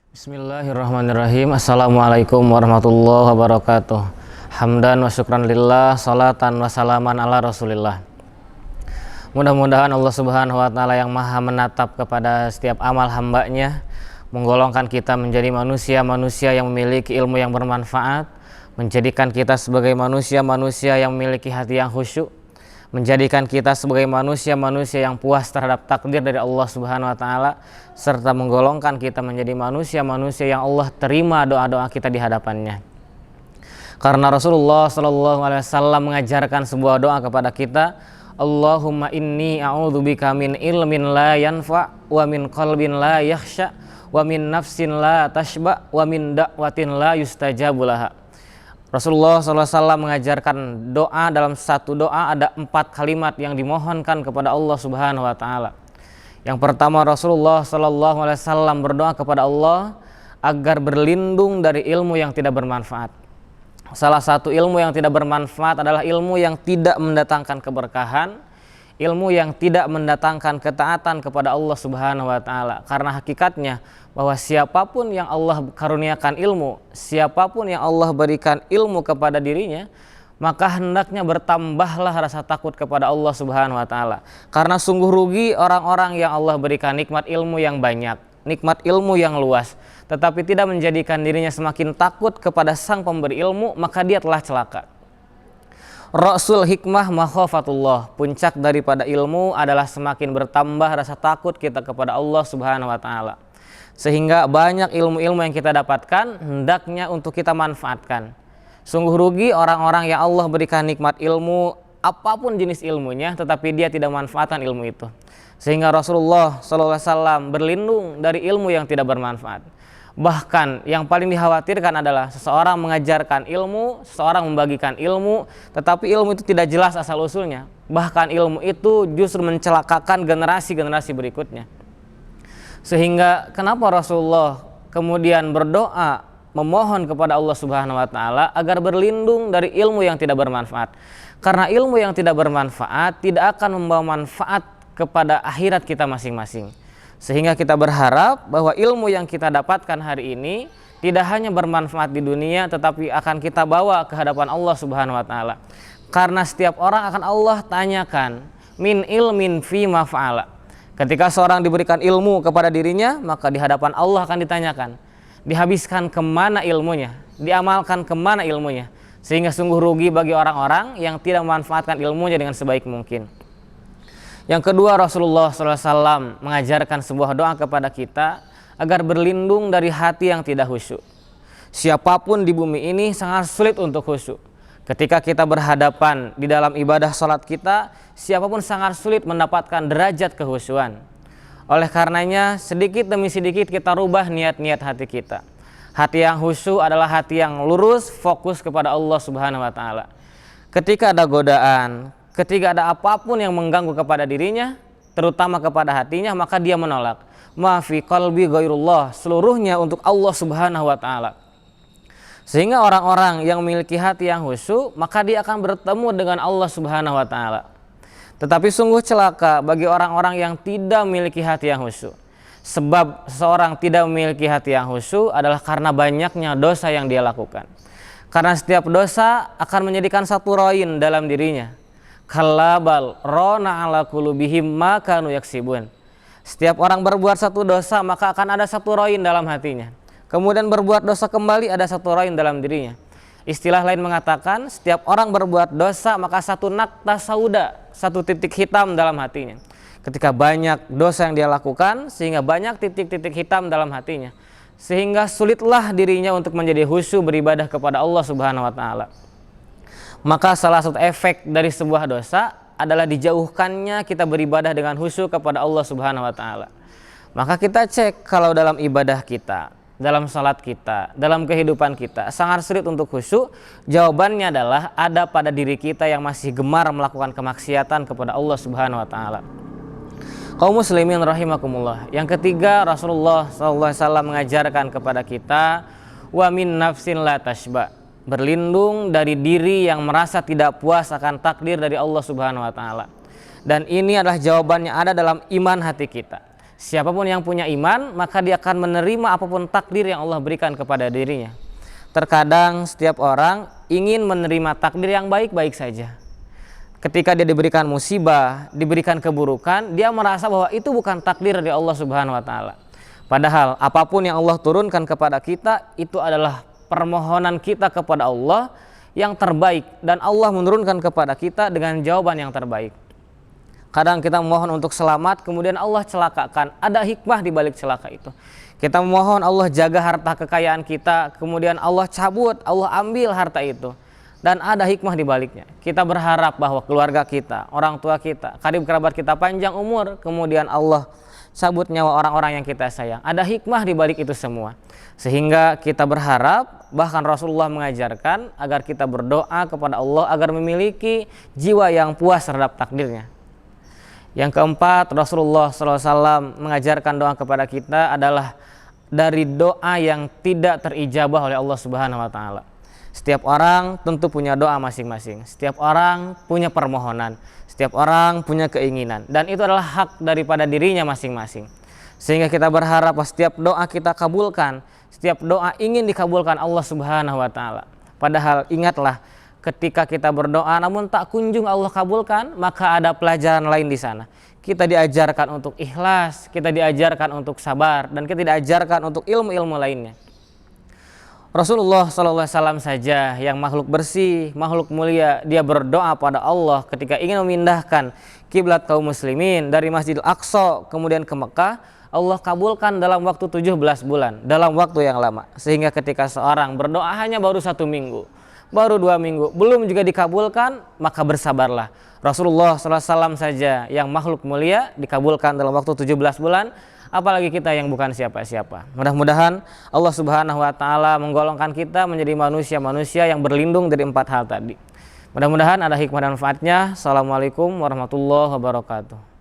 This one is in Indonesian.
Bismillahirrahmanirrahim. Assalamualaikum warahmatullahi wabarakatuh. Hamdan wa syukran lillah, salatan wa salaman ala rasulillah. Mudah-mudahan Allah subhanahu wa ta'ala yang maha menatap kepada setiap amal hambanya menggolongkan kita menjadi manusia-manusia yang memiliki ilmu yang bermanfaat, menjadikan kita sebagai manusia-manusia yang memiliki hati yang khusyuk, menjadikan kita sebagai manusia-manusia yang puas terhadap takdir dari Allah subhanahu wa ta'ala, serta menggolongkan kita menjadi manusia-manusia yang Allah terima doa-doa kita di hadapannya. Karena Rasulullah SAW mengajarkan sebuah doa kepada kita, Allahumma inni a'udzubika min ilmin la yanfa' wa min qalbin la yakhsha wa min nafsin la tashba wa min da'watin la yustajabu laha. Rasulullah SAW mengajarkan doa, dalam satu doa ada 4 kalimat yang dimohonkan kepada Allah Subhanahu Wa Taala. Yang pertama, Rasulullah SAW berdoa kepada Allah agar berlindung dari ilmu yang tidak bermanfaat. Salah satu ilmu yang tidak bermanfaat adalah ilmu yang tidak mendatangkan keberkahan, ilmu yang tidak mendatangkan ketaatan kepada Allah Subhanahu Wa Taala. Karena hakikatnya bahwa siapapun yang Allah karuniakan ilmu, siapapun yang Allah berikan ilmu kepada dirinya, maka hendaknya bertambahlah rasa takut kepada Allah Subhanahu Wa Taala. Karena sungguh rugi orang-orang yang Allah berikan nikmat ilmu yang banyak, nikmat ilmu yang luas, tetapi tidak menjadikan dirinya semakin takut kepada sang pemberi ilmu, maka dia telah celaka. Rasul hikmah makhafatullah, puncak daripada ilmu adalah semakin bertambah rasa takut kita kepada Allah Subhanahu Wa Taala. Sehingga banyak ilmu-ilmu yang kita dapatkan hendaknya untuk kita manfaatkan. Sungguh rugi orang-orang yang Allah berikan nikmat ilmu, apapun jenis ilmunya, tetapi dia tidak manfaatkan ilmu itu. Sehingga Rasulullah SAW berlindung dari ilmu yang tidak bermanfaat. Bahkan yang paling dikhawatirkan adalah seseorang mengajarkan ilmu, seseorang membagikan ilmu, tetapi ilmu itu tidak jelas asal-usulnya. Bahkan ilmu itu justru mencelakakan generasi-generasi berikutnya. Sehingga kenapa Rasulullah kemudian berdoa memohon kepada Allah Subhanahu Wa Taala agar berlindung dari ilmu yang tidak bermanfaat. Karena ilmu yang tidak bermanfaat tidak akan membawa manfaat kepada akhirat kita masing-masing. Sehingga kita berharap bahwa ilmu yang kita dapatkan hari ini tidak hanya bermanfaat di dunia, tetapi akan kita bawa ke hadapan Allah Subhanahu Wa Taala. Karena setiap orang akan Allah tanyakan, min ilmin fi ma fa'ala. Ketika seorang diberikan ilmu kepada dirinya, maka di hadapan Allah akan ditanyakan, dihabiskan kemana ilmunya, diamalkan kemana ilmunya. Sehingga sungguh rugi bagi orang-orang yang tidak memanfaatkan ilmunya dengan sebaik mungkin. Yang kedua, Rasulullah SAW mengajarkan sebuah doa kepada kita agar berlindung dari hati yang tidak khusyuk. Siapapun di bumi ini sangat sulit untuk khusyuk. Ketika kita berhadapan di dalam ibadah sholat kita, siapapun sangat sulit mendapatkan derajat kehusyuan. Oleh karenanya, sedikit demi sedikit kita rubah niat-niat hati kita. Hati yang khusyuk adalah hati yang lurus, fokus kepada Allah Subhanahu Wa Taala. Ketika ada godaan, ketika ada apapun yang mengganggu kepada dirinya, terutama kepada hatinya, maka dia menolak. Ma fi qalbi ghairullah, seluruhnya untuk Allah Subhanahu Wa Taala. Sehingga orang-orang yang memiliki hati yang khusyuk, maka dia akan bertemu dengan Allah Subhanahu Wa Taala. Tetapi sungguh celaka bagi orang-orang yang tidak memiliki hati yang khusyuk. Sebab seseorang tidak memiliki hati yang khusyuk adalah karena banyaknya dosa yang dia lakukan. Karena setiap dosa akan menjadikan satu roin dalam dirinya. Kalabal rona ala qulubihim ma kanu yaksibun. Setiap orang berbuat satu dosa, maka akan ada satu roin dalam hatinya. Kemudian berbuat dosa kembali, ada satu roin dalam dirinya. Istilah lain mengatakan, setiap orang berbuat dosa maka satu nakta sauda, satu titik hitam dalam hatinya. Ketika banyak dosa yang dia lakukan, sehingga banyak titik-titik hitam dalam hatinya, sehingga sulitlah dirinya untuk menjadi khusyuk beribadah kepada Allah Subhanahu Wa Taala. Maka salah satu efek dari sebuah dosa adalah dijauhkannya kita beribadah dengan khusyuk kepada Allah Subhanahu Wa Taala. Maka kita cek kalau dalam ibadah kita, dalam salat kita, dalam kehidupan kita sangat sulit untuk khusyuk, jawabannya adalah ada pada diri kita yang masih gemar melakukan kemaksiatan kepada Allah Subhanahu Wa Taala. Kaum muslimin rahimakumullah. Yang ketiga, Rasulullah SAW mengajarkan kepada kita, wa min nafsin la tashba, berlindung dari diri yang merasa tidak puas akan takdir dari Allah Subhanahu Wa Taala. Dan ini adalah jawabannya ada dalam iman hati kita. Siapapun yang punya iman, maka dia akan menerima apapun takdir yang Allah berikan kepada dirinya. Terkadang setiap orang ingin menerima takdir yang baik-baik saja. Ketika dia diberikan musibah, diberikan keburukan, dia merasa bahwa itu bukan takdir dari Allah Subhanahu wa taala. Padahal apapun yang Allah turunkan kepada kita, itu adalah permohonan kita kepada Allah yang terbaik, dan Allah menurunkan kepada kita dengan jawaban yang terbaik. Kadang kita memohon untuk selamat, kemudian Allah celakakan. Ada hikmah di balik celaka itu. Kita memohon Allah jaga harta kekayaan kita, kemudian Allah cabut, Allah ambil harta itu. Dan ada hikmah di baliknya. Kita berharap bahwa keluarga kita, orang tua kita, karib kerabat kita panjang umur, kemudian Allah cabut nyawa orang-orang yang kita sayang. Ada hikmah di balik itu semua. Sehingga kita berharap, bahkan Rasulullah mengajarkan agar kita berdoa kepada Allah agar memiliki jiwa yang puas terhadap takdirnya. Yang keempat, Rasulullah SAW mengajarkan doa kepada kita adalah dari doa yang tidak terijabah oleh Allah Subhanahu wa taala. Setiap orang tentu punya doa masing-masing. Setiap orang punya permohonan. Setiap orang punya keinginan. Dan itu adalah hak daripada dirinya masing-masing. Sehingga kita berharap setiap doa kita kabulkan. Setiap doa ingin dikabulkan Allah Subhanahu wa taala. Padahal ingatlah, ketika kita berdoa namun tak kunjung Allah kabulkan, maka ada pelajaran lain di sana. Kita diajarkan untuk ikhlas, kita diajarkan untuk sabar, dan kita diajarkan untuk ilmu-ilmu lainnya. Rasulullah SAW saja yang makhluk bersih, makhluk mulia, dia berdoa pada Allah ketika ingin memindahkan kiblat kaum muslimin dari Masjidil Aqsa kemudian ke Mekah. Allah kabulkan dalam waktu 17 bulan, dalam waktu yang lama. Sehingga ketika seorang berdoa hanya baru 1 minggu, baru 2 minggu, belum juga dikabulkan, maka bersabarlah. Rasulullah SAW saja yang makhluk mulia dikabulkan dalam waktu 17 bulan, apalagi kita yang bukan siapa-siapa. Mudah-mudahan Allah Subhanahu wa taala menggolongkan kita menjadi manusia-manusia yang berlindung dari 4 hal tadi. Mudah-mudahan ada hikmah dan manfaatnya. Assalamualaikum warahmatullahi wabarakatuh.